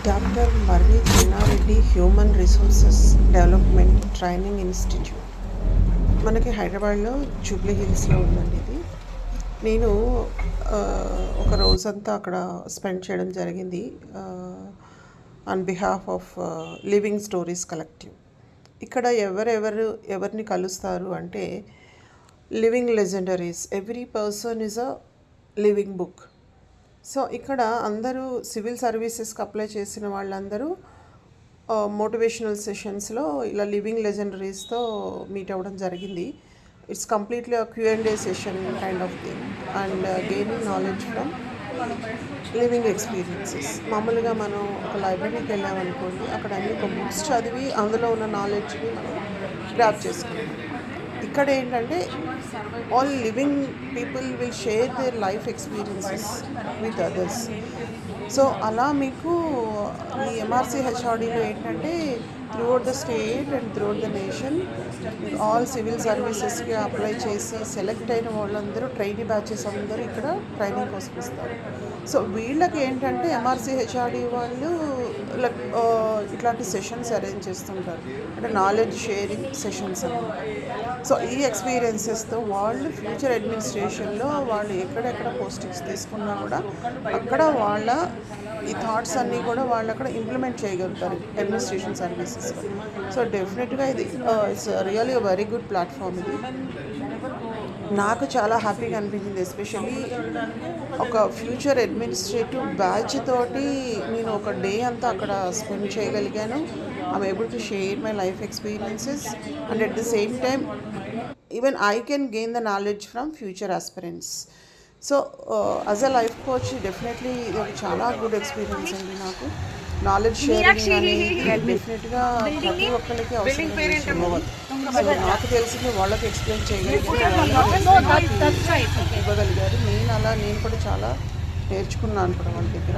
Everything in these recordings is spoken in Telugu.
Doctor Marri Chennareddy human resources development training institute మనకి హైదరాబాద్లో జూబ్లీ హిల్స్లో ఉందండి ఇది. నేను ఒక రోజంతా అక్కడ స్పెండ్ చేయడం జరిగింది on behalf of living stories collective. ఇక్కడ ఎవరిని కలుస్తారు అంటే living legendaries. Every person is a living book. So ఇక్కడ అందరూ సివిల్ సర్వీసెస్కి అప్లై చేసిన వాళ్ళందరూ మోటివేషనల్ సెషన్స్లో ఇలా లివింగ్ లెజెండరీస్తో మీట్ అవ్వడం జరిగింది. It's completely Q&A session kind of thing and gaining knowledge from living experiences. మామూలుగా మనం ఒక లైబ్రరీకి వెళ్ళామనుకోండి, అక్కడ అన్ని ఒక బుక్స్ చదివి అందులో ఉన్న నాలెడ్జ్ని మనం గ్రాప్ చేసుకుంటాం. ఇక్కడ ఏంటంటే all living people will share their life experiences with others. So అలా మీకు ఈ MRC HRDలో ఏంటంటే throughout the state and throughout the nation all civil సర్వీసెస్కి అప్లై చేసి సెలెక్ట్ అయిన వాళ్ళందరూ ట్రైనీ బ్యాచెస్ అందరూ ఇక్కడ ట్రైనింగ్ కోసం ఇస్తారు. సో వీళ్ళకి ఏంటంటే MRC HRD వాళ్ళు ఇట్లాంటి సెషన్స్ అరేంజ్ చేస్తుంటారు, అంటే నాలెడ్జ్ షేరింగ్ సెషన్స్ అన్నమాట. సో ఈ ఎక్స్పీరియన్సెస్తో వాళ్ళు ఫ్యూచర్ అడ్మినిస్ట్రేషన్లో వాళ్ళు ఎక్కడెక్కడ పోస్టింగ్స్ తీసుకున్నా కూడా అక్కడ వాళ్ళ ఈ థాట్స్ అన్నీ కూడా వాళ్ళు అక్కడ ఇంప్లిమెంట్ చేయగలుగుతారు అడ్మినిస్ట్రేషన్ సర్వీసెస్లో. సో డెఫినెట్గా ఇది it's really very good platform. ఇది నాకు చాలా హ్యాపీగా అనిపించింది. ఎస్పెషల్లీ ఒక ఫ్యూచర్ అడ్మినిస్ట్రేటివ్ బ్యాచ్ తోటి నేను ఒక డే అంతా అక్కడ స్పెండ్ చేయగలిగాను. I'm able to share my life experiences and at the same time even I can gain the knowledge from future aspirants. So as a life coach definitely ఇది ఒక చాలా గుడ్ ఎక్స్పీరియన్స్ అండి. నాకు నాలెడ్జ్ షేరింగ్ అనేది డెఫినెట్గా ప్రతి ఒక్కరికి అవసరం. సో నాకు తెలిసింది వాళ్ళకి ఎక్స్ప్లెయిన్ చేయగలిగారు, ఇవ్వగలిగారు. నేను కూడా చాలా నేర్చుకున్నాను కూడా వాళ్ళ దగ్గర.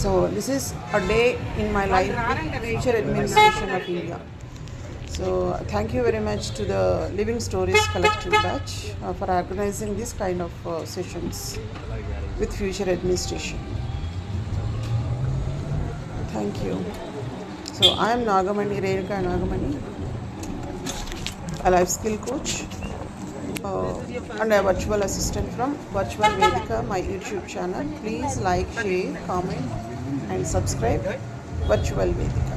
So this is a day in my life with future administration of India. So thank you very much to the Living Stories Collective Batch for organizing this kind of sessions with future administration. Thank you. So I am Nagamani, Renka Nagamani, a life skill coach and a virtual assistant from Virtual Vedika, my YouTube channel. Please like, share, comment and subscribe Virtual Vedika.